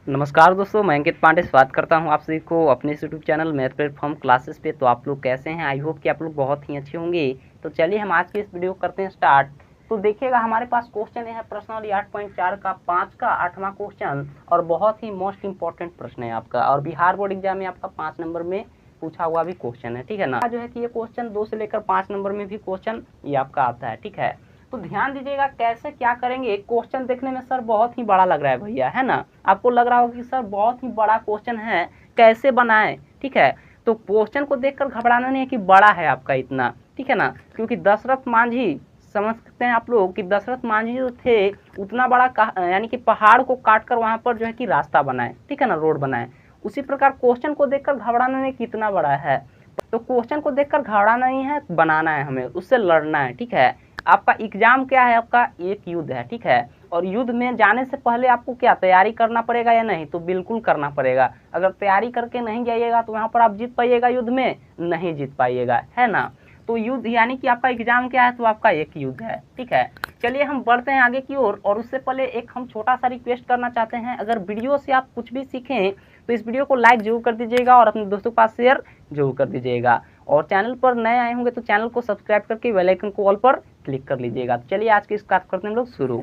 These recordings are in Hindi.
नमस्कार दोस्तों, मैं अंकित पांडे स्वागत करता हूं आप सभी को अपने YouTube channel math platform classes पे। तो आप लोग कैसे हैं? आई होप कि आप लोग बहुत ही अच्छे होंगे। तो चलिए हम आज की इस वीडियो को करते हैं स्टार्ट। तो देखिएगा हमारे पास क्वेश्चन है प्रश्नावली 8.4 का 5 का 8वां क्वेश्चन, और बहुत ही मोस्ट इंपॉर्टेंट प्रश्न है आपका, और बिहार बोर्ड एग्जाम में आपका 5 नंबर में पूछा हुआ भी क्वेश्चन है, ठीक है ना। जो है कि ये क्वेश्चन 2 से लेकर 5 नंबर में भी क्वेश्चन ये आपका आता है, ठीक है। तो ध्यान दीजिएगा कैसे क्या करेंगे। क्वेश्चन देखने में सर बहुत ही बड़ा लग रहा है भैया, है ना। आपको लग रहा होगा कि सर बहुत ही बड़ा क्वेश्चन है, कैसे बनाएं, ठीक है। तो क्वेश्चन को देखकर घबराना नहीं है कि बड़ा है आपका इतना, ठीक है ना। क्योंकि दशरथ मांझी, समझ सकते हैं आप लोग कि दशरथ मांझी जो थे उतना बड़ा यानी कि पहाड़ को काट कर वहां पर जो है कि रास्ता बनाए, ठीक है ना, रोड बनाए। उसी प्रकार क्वेश्चन को देखकर घबराना नहीं कितना बड़ा है। तो क्वेश्चन को देखकर घबराना नहीं है, बनाना है हमें, उससे लड़ना है, ठीक है। आपका एग्जाम क्या है? आपका एक युद्ध है, ठीक है। और युद्ध में जाने से पहले आपको क्या तैयारी करना पड़ेगा या नहीं? तो बिल्कुल करना पड़ेगा। अगर तैयारी करके नहीं जाइएगा तो वहां पर आप जीत पाइएगा? युद्ध में नहीं जीत पाइएगा, है ना। तो युद्ध यानी कि आपका एग्जाम क्या है? तो आपका एक युद्ध है, ठीक है। चलिए हम बढ़ते हैं आगे की ओर, और उससे पहले एक हम छोटा सा रिक्वेस्ट करना चाहते हैं। अगर वीडियो से आप कुछ भी सीखें तो इस वीडियो को लाइक जरूर कर दीजिएगा और अपने दोस्तों के पास शेयर जरूर कर दीजिएगा। और चैनल पर नए आए होंगे तो चैनल को सब्सक्राइब करके बेल आइकन को ऑल पर क्लिक कर लीजिएगा। तो चलिए आज की इस बात करते हैं हम लोग शुरू।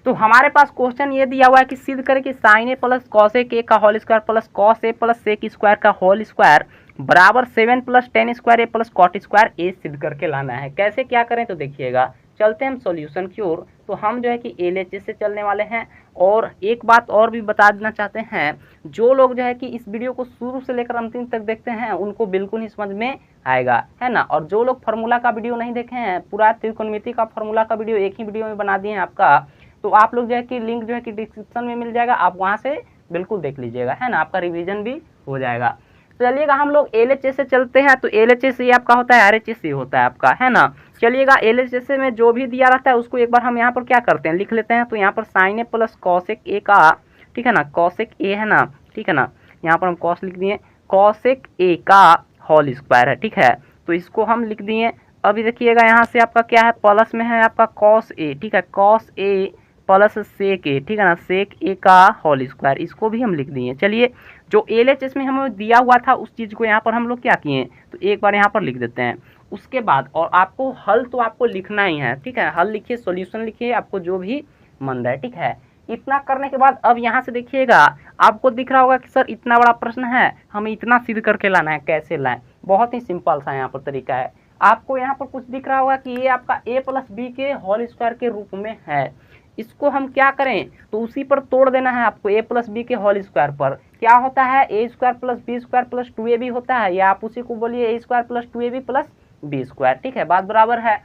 तो हमारे पास क्वेश्चन ये दिया हुआ है कि सिद्ध करें कि sign A plus cos A का whole square plus cos A plus sec square का होल स्क्वायर बराबर 7 प्लस टेन स्क्वायर ए प्लस कॉट स्क्वायर ए सिद्ध करके लाना है। कैसे क्या करें तो देखिएगा, चलते हैं हम सॉल्यूशन की ओर। तो हम जो है कि एलएचएस से चलने वाले हैं। और एक बात और भी बता देना चाहते हैं, जो लोग जो है कि इस वीडियो को शुरू से लेकर अंतिम तक देखते हैं उनको बिल्कुल ही समझ में आएगा, है ना। और जो लोग फार्मूला का वीडियो नहीं देखे हैं, पूरा त्रिकोणमिति का फार्मूला का वीडियो एक ही वीडियो में बना दिए हैं आपका, तो आप लोग जो है कि लिंक जो है कि डिस्क्रिप्शन में मिल जाएगा, आप वहाँ से बिल्कुल देख लीजिएगा, है ना। आपका रिवीजन भी हो जाएगा। चलिएगा हम लोग एलएचएस से चलते हैं। तो एलएचएस ये आपका होता है, आरएचएस ये होता है आपका, है ना। चलिएगा एलएचएस में जो भी दिया रहता है उसको एक बार हम यहाँ पर क्या करते हैं, लिख लेते हैं। तो यहाँ पर sine A plus cosec A का, ठीक है ना, कॉसेक ए है ना, ठीक है ना। यहाँ पर हम कॉस लिख दिए, कॉसेक ए का होल स्क्वायर है, ठीक है। तो इसको हम लिख दिए। अभी देखिएगा यहाँ से आपका क्या है, प्लस में है आपका कॉस ए, ठीक है, कॉस ए प्लस सेक ए, ठीक है ना, सेक ए का होल स्क्वायर, इसको भी हम लिख दिए। चलिए जो एलएचएस में हमें दिया हुआ था उस चीज़ को यहाँ पर हम लोग क्या किए, तो एक बार यहाँ पर लिख देते हैं। उसके बाद और आपको हल तो आपको लिखना ही है, ठीक है। हल लिखिए, सॉल्यूशन लिखिए, आपको जो भी मन रहे, ठीक है। इतना करने के बाद अब यहाँ से देखिएगा, आपको दिख रहा होगा कि सर इतना बड़ा प्रश्न है, हमें इतना सिद्ध करके लाना है। कैसे लाएं? बहुत ही सिंपल सा यहाँ पर तरीका है। आपको यहाँ पर कुछ दिख रहा होगा कि ये आपका ए प्लस बी के होल स्क्वायर के रूप में है। इसको हम क्या करें, तो उसी पर तोड़ देना है आपको, ए प्लस बी के होल स्क्वायर पर। क्या होता है, A square plus B square plus 2ab होता है, या आप उसी को बोलिए A square plus 2ab plus B square, ठीक है, बात बराबर है।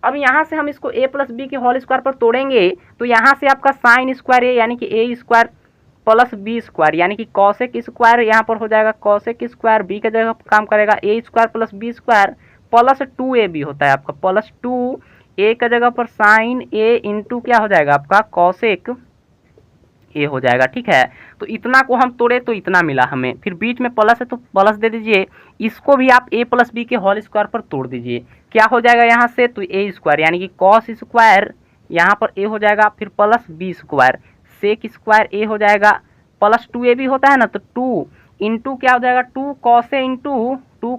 अब यहाँ से हम इसको ए प्लस बी के होल स्क्वायर पर तोड़ेंगे तो यहाँ से आपका साइन स्क्वायर ए यानी कि ए स्क्वायर प्लस बी स्क्वायर यानी कि कॉसेक स्क्वायर यहाँ पर हो जाएगा, कॉसेक स्क्वायर बी के जगह काम करेगा, A square plus B square plus 2ab होता है आपका, प्लस 2 ए का जगह पर साइन ए इंटू क्या हो जाएगा आपका, कॉसेक ए हो जाएगा, ठीक है। तो इतना को हम तोड़े तो इतना मिला हमें, फिर बीच में प्लस है तो प्लस दे दीजिए। इसको भी आप ए प्लस बी के होल स्क्वायर पर तोड़ दीजिए, क्या हो जाएगा यहाँ से, तो ए स्क्वायर यानी कि कॉस स्क्वायर यहाँ पर ए हो जाएगा, फिर plus B square sec square A हो जाएगा, प्लस 2ab होता है ना, तो 2 इंटू क्या हो जाएगा, 2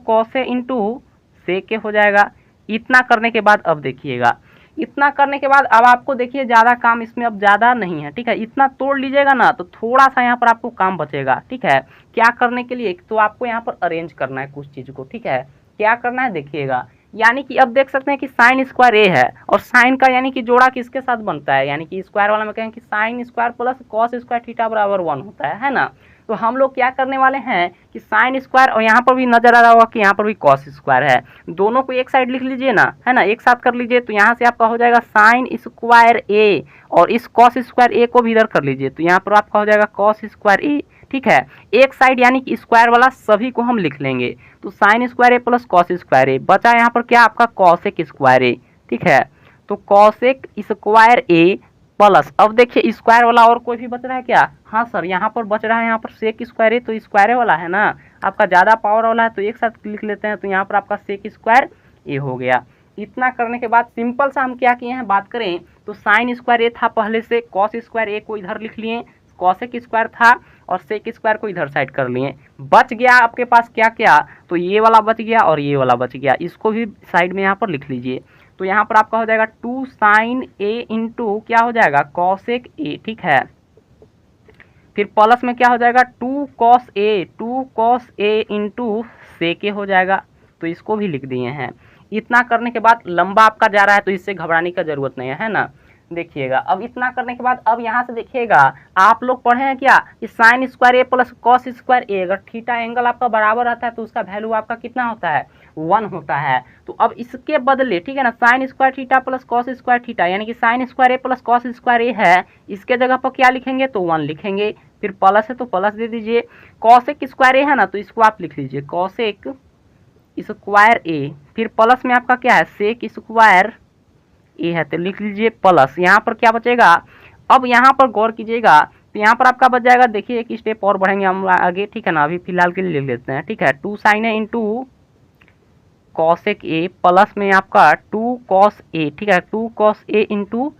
कॉसे इंटू सेक हो जाएगा। इतना करने के बाद अब देखिएगा, इतना करने के बाद अब आपको देखिए ज़्यादा काम इसमें अब ज़्यादा नहीं है, ठीक है। इतना तोड़ लीजिएगा ना तो थोड़ा सा यहाँ पर आपको काम बचेगा, ठीक है। क्या करने के लिए, तो आपको यहाँ पर अरेंज करना है कुछ चीज़ को, ठीक है। क्या करना है देखिएगा, यानी कि अब देख सकते हैं कि साइन स्क्वायर ए है, और साइन का यानी कि जोड़ा किसके साथ बनता है, यानी कि स्क्वायर वाला में कहें कि sine square plus cos square theta बराबर 1 होता है ना। तो हम लोग क्या करने वाले हैं कि साइन स्क्वायर, और यहाँ पर भी नजर आ रहा होगा कि यहाँ पर भी कॉस स्क्वायर है, दोनों को एक साइड लिख लीजिए ना, है ना, एक साथ कर लीजिए। तो यहाँ से आपका हो जाएगा साइन स्क्वायर ए, और इस कॉस स्क्वायर ए को भी इधर कर लीजिए, तो यहाँ पर आपका हो जाएगा कॉस स्क्वायर ए, ठीक है। एक साइड यानी कि स्क्वायर वाला सभी को हम लिख लेंगे। तो साइन स्क्वायर ए प्लस कॉस स्क्वायर ए बचा यहाँ पर क्या आपका कॉसेक स्क्वायर ए, ठीक है। तो कॉसेक स्क्वायर ए प्लस, अब देखिए स्क्वायर वाला और कोई भी बच रहा है क्या, हाँ सर यहाँ पर बच रहा है, यहाँ पर सेक स्क्वायर है, तो स्क्वायर वाला है ना आपका, ज़्यादा पावर वाला है तो एक साथ लिख लेते हैं। तो यहाँ पर आपका सेक स्क्वायर ए हो गया। इतना करने के बाद सिंपल सा हम क्या किए हैं बात करें, तो साइन स्क्वायर ए था पहले से, कॉस स्क्वायर ए को इधर लिख लिए, कॉसेक स्क्वायर था और सेक स्क्वायर को इधर साइड कर लिए। बच गया आपके पास क्या क्या, तो ये वाला बच गया और ये वाला बच गया, इसको भी साइड में यहाँ पर लिख लीजिए। तो यहाँ पर आपका हो जाएगा 2 साइन ए इंटू क्या हो जाएगा कॉसेक ए, ठीक है। फिर प्लस में क्या हो जाएगा 2 कॉस ए इंटू सेक ए हो जाएगा, तो इसको भी लिख दिए हैं। इतना करने के बाद लंबा आपका जा रहा है तो इससे घबराने की जरूरत नहीं है ना। देखिएगा अब इतना करने के बाद अब यहाँ से देखिएगा, आप लोग पढ़े हैं क्या कि साइन स्क्वायर ए प्लस कॉस स्क्वायर ए, अगर थीटा एंगल आपका बराबर रहता है तो उसका वैल्यू आपका कितना होता है 1 होता है। तो अब इसके बदले ठीक है ना, sine square theta plus cos square theta, यानी कि साइन स्क्वायर ए प्लस कॉस स्क्वायर ए है, इसके जगह पर क्या लिखेंगे तो 1 लिखेंगे। फिर प्लस है तो प्लस दे दीजिए, कॉसेक स्क्वायर ए है ना तो इसको आप लिख लीजिए कॉसेक स्क्वायर ए, फिर प्लस में आपका क्या है सेक स्क्वायर ए है तो लिख लीजिए प्लस। यहाँ पर क्या बचेगा, अब यहाँ पर गौर कीजिएगा, तो यहाँ पर आपका बच जाएगा, देखिए एक स्टेप और बढ़ेंगे हम आगे, ठीक है ना, अभी फिलहाल के लिए ले लेते हैं, ठीक है। 2 sine A into cosec A plus में आपका 2 कॉस ए, ठीक है, 2 कॉस ए इंटू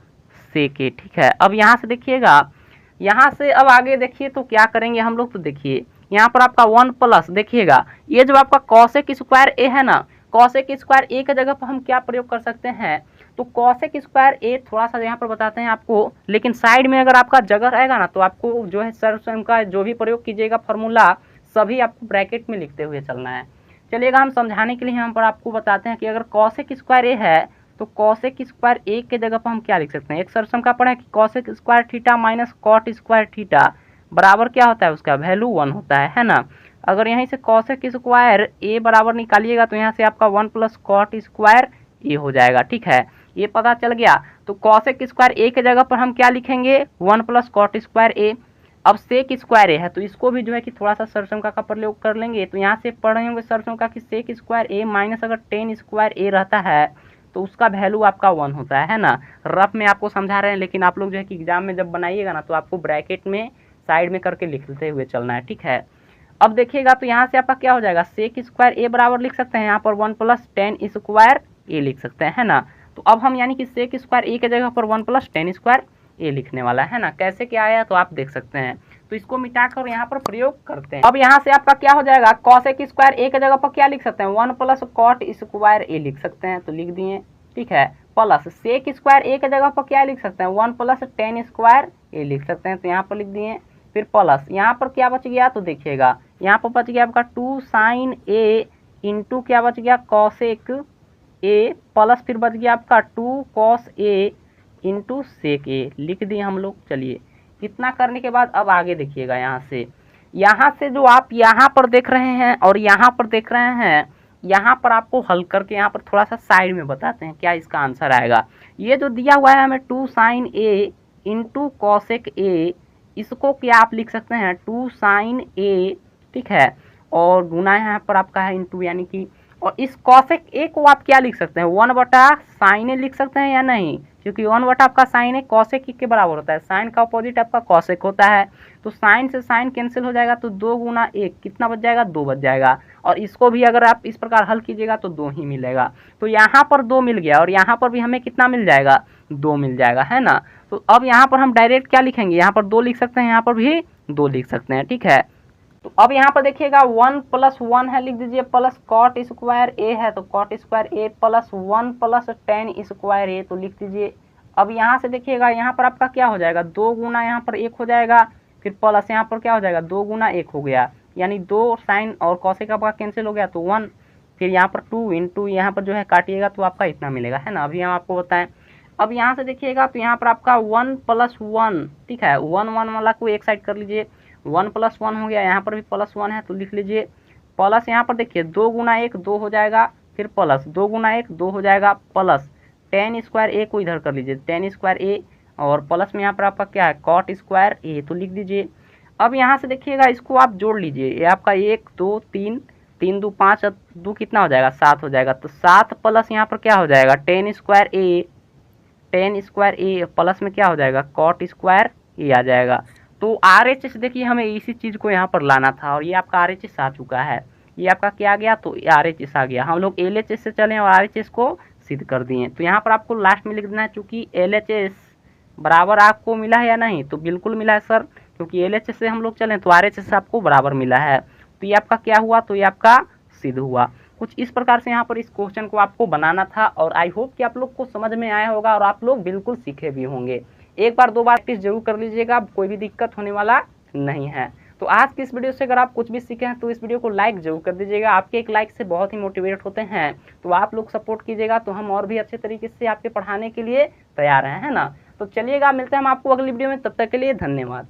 सेक ए, ठीक है। अब यहाँ से देखिएगा, यहाँ से अब आगे देखिए तो क्या करेंगे हम लोग, तो देखिए यहाँ पर आपका 1 प्लस, देखिएगा ये जो आपका कॉसेक स्क्वायर ए है ना, कॉसेक स्क्वायर ए की जगह पर हम क्या प्रयोग कर सकते हैं, तो कॉसेक स्क्वायर ए थोड़ा सा यहाँ पर बताते हैं आपको, लेकिन साइड में अगर आपका जगह रहेगा ना तो आपको जो है सर्वसम का जो भी प्रयोग कीजिएगा फार्मूला सभी आपको ब्रैकेट में लिखते हुए चलना है। चलिएगा हम समझाने के लिए यहाँ पर आपको बताते हैं कि अगर कॉसेक स्क्वायर ए है तो कॉसेक स्क्वायर ए के जगह पर हम क्या लिख सकते हैं, एक सर्वसम का पढ़ा है कि cosec square theta minus cot square theta बराबर क्या होता है, उसका वैल्यू 1 होता है ना। अगर यहीं से कॉसेक स्क्वायर ए बराबर निकालिएगा तो यहाँ से आपका 1 प्लस कॉट स्क्वायर ए हो जाएगा, ठीक है, ये पता चल गया। तो कॉसेक स्क्वायर ए के जगह पर हम क्या लिखेंगे 1 प्लस कॉट स्क्वायर ए। अब सेक स्क्वायर ए है तो इसको भी जो है कि थोड़ा सा सर्वसम का प्रयोग कर लेंगे, तो यहाँ से पढ़ रहे होंगे सर्वसम का कि सेक स्क्वायर ए माइनस अगर टेन स्क्वायर ए रहता है तो उसका वैल्यू आपका 1 होता है ना। रफ में आपको समझा रहे हैं, लेकिन आप लोग जो है कि एग्जाम में जब बनाइएगा ना तो आपको ब्रैकेट में साइड में करके लिखते हुए चलना है, ठीक है। अब देखिएगा तो यहाँ से आपका क्या हो जाएगा, सेक स्क्वायर ए बराबर लिख सकते हैं यहाँ पर 1 प्लस टेन स्क्वायर ए लिख सकते हैं, है ना। तो अब हम यानी कि सेक स्क्वायर ए के जगह पर 1 प्लस टेन स्क्वायर ए लिखने वाला है ना। कैसे क्या आया तो आप देख सकते हैं, तो इसको मिटाकर यहाँ पर प्रयोग करते हैं। अब यहाँ से आपका क्या हो जाएगा, कॉसेक स्क्वायर ए के जगह पर क्या लिख सकते हैं 1 प्लस कॉट स्क्वायर ए लिख सकते हैं, तो लिख दिए, ठीक है। प्लस सेक स्क्वायर ए के जगह पर क्या लिख सकते हैं 1 प्लस टेन स्क्वायर ए लिख सकते हैं, तो यहाँ पर लिख दिए। फिर प्लस यहाँ पर क्या बच गया, तो देखिएगा यहाँ पर बच गया आपका 2 साइन ए इंटू क्या बच गया कॉसेक ए, प्लस फिर बच गया आपका 2 कॉस ए इंटू सेक ए, लिख दिए हम लोग। चलिए इतना करने के बाद अब आगे देखिएगा, यहाँ से जो आप यहाँ पर देख रहे हैं और यहाँ पर देख रहे हैं, यहाँ पर आपको हल करके यहाँ पर थोड़ा सा साइड में बताते हैं क्या इसका आंसर आएगा। ये जो दिया हुआ है हमें 2 sine A into cosec A, इसको क्या आप लिख सकते हैं 2 साइन ए, ठीक है, और गुना यहाँ पर आपका है इंटू, यानी कि, और इस कॉसेक ए को आप क्या लिख सकते हैं 1 बटा साइन ए लिख सकते हैं या नहीं, क्योंकि 1 बटा आपका साइन ए कॉसेक ए के बराबर होता है, साइन का अपोजिट आपका कॉसेक होता है, तो साइन से साइन कैंसिल हो जाएगा, तो 2 गुना 1 कितना बच जाएगा 2 बच जाएगा, और इसको भी अगर आप इस प्रकार हल कीजिएगा तो 2 ही मिलेगा। तो यहाँ पर 2 मिल गया और यहाँ पर भी हमें कितना मिल जाएगा 2 मिल जाएगा, है ना। तो अब यहाँ पर हम डायरेक्ट क्या लिखेंगे, यहाँ पर 2 लिख सकते हैं, यहाँ पर भी 2 लिख सकते हैं, ठीक है। तो अब यहाँ पर देखिएगा 1 प्लस 1 है, लिख दीजिए, प्लस कॉट स्क्वायर ए है तो कॉट स्क्वायर ए, प्लस 1 प्लस टेन स्क्वायर ए, तो लिख दीजिए। अब यहाँ से देखिएगा यहाँ पर आपका क्या हो जाएगा 2 गुना यहाँ पर 1 हो जाएगा, फिर प्लस यहाँ पर क्या हो जाएगा 2 गुना 1 हो गया, यानी 2 साइन और कॉसेक आपका कैंसिल हो गया तो 1, फिर यहाँ पर 2 इंटू यहाँ पर जो है काटिएगा तो आपका इतना मिलेगा, है ना। अभी हम आपको बताएं, अब यहाँ से देखिएगा तो यहाँ पर आपका 1 प्लस 1, ठीक है, 1 वाला को एक साइड कर लीजिए, 1 प्लस 1 हो गया, यहाँ पर भी प्लस 1 है तो लिख लीजिए। प्लस यहाँ पर देखिए 2 गुना 1 2 हो जाएगा, फिर प्लस 2 गुना 1 2 हो जाएगा, प्लस टेन स्क्वायर ए को इधर कर लीजिए, टेन स्क्वायर ए, और प्लस में यहाँ पर आपका क्या है कॉट स्क्वायर ए, तो लिख दीजिए। अब यहाँ से देखिएगा इसको आप जोड़ लीजिए, ये आपका 1 2 3 3 2 5 2 कितना हो जाएगा 7 हो जाएगा, तो 7 प्लस यहाँ पर क्या हो जाएगा टेन स्क्वायर ए प्लस में क्या हो जाएगा कॉट स्क्वायर ए आ जाएगा। तो RHS देखिए हमें इसी चीज़ को यहाँ पर लाना था और ये आपका RHS आ चुका है, ये आपका क्या आ गया तो RHS आ गया। हम लोग LHS से चले और RHS को सिद्ध कर दिए, तो यहाँ पर आपको लास्ट में लिख देना है, चूँकि LHS बराबर आपको मिला है या नहीं, तो बिल्कुल मिला है सर, क्योंकि LHS से हम लोग चलें तो RHS से आपको बराबर मिला है। तो ये आपका क्या हुआ, तो ये आपका सिद्ध हुआ। कुछ इस प्रकार से यहाँ पर इस क्वेश्चन को आपको बनाना था और आई होप कि आप लोग को समझ में आया होगा और आप लोग बिल्कुल सीखे भी होंगे। एक बार दो बार प्रैक्टिस जरूर कर लीजिएगा, कोई भी दिक्कत होने वाला नहीं है। तो आज की इस वीडियो से अगर आप कुछ भी सीखे हैं तो इस वीडियो को लाइक जरूर कर दीजिएगा। आपके एक लाइक से बहुत ही मोटिवेट होते हैं, तो आप लोग सपोर्ट कीजिएगा तो हम और भी अच्छे तरीके से आपके पढ़ाने के लिए तैयार हैं, है ना। तो चलिएगा, मिलते हैं हम आपको अगली वीडियो में, तब तक के लिए धन्यवाद।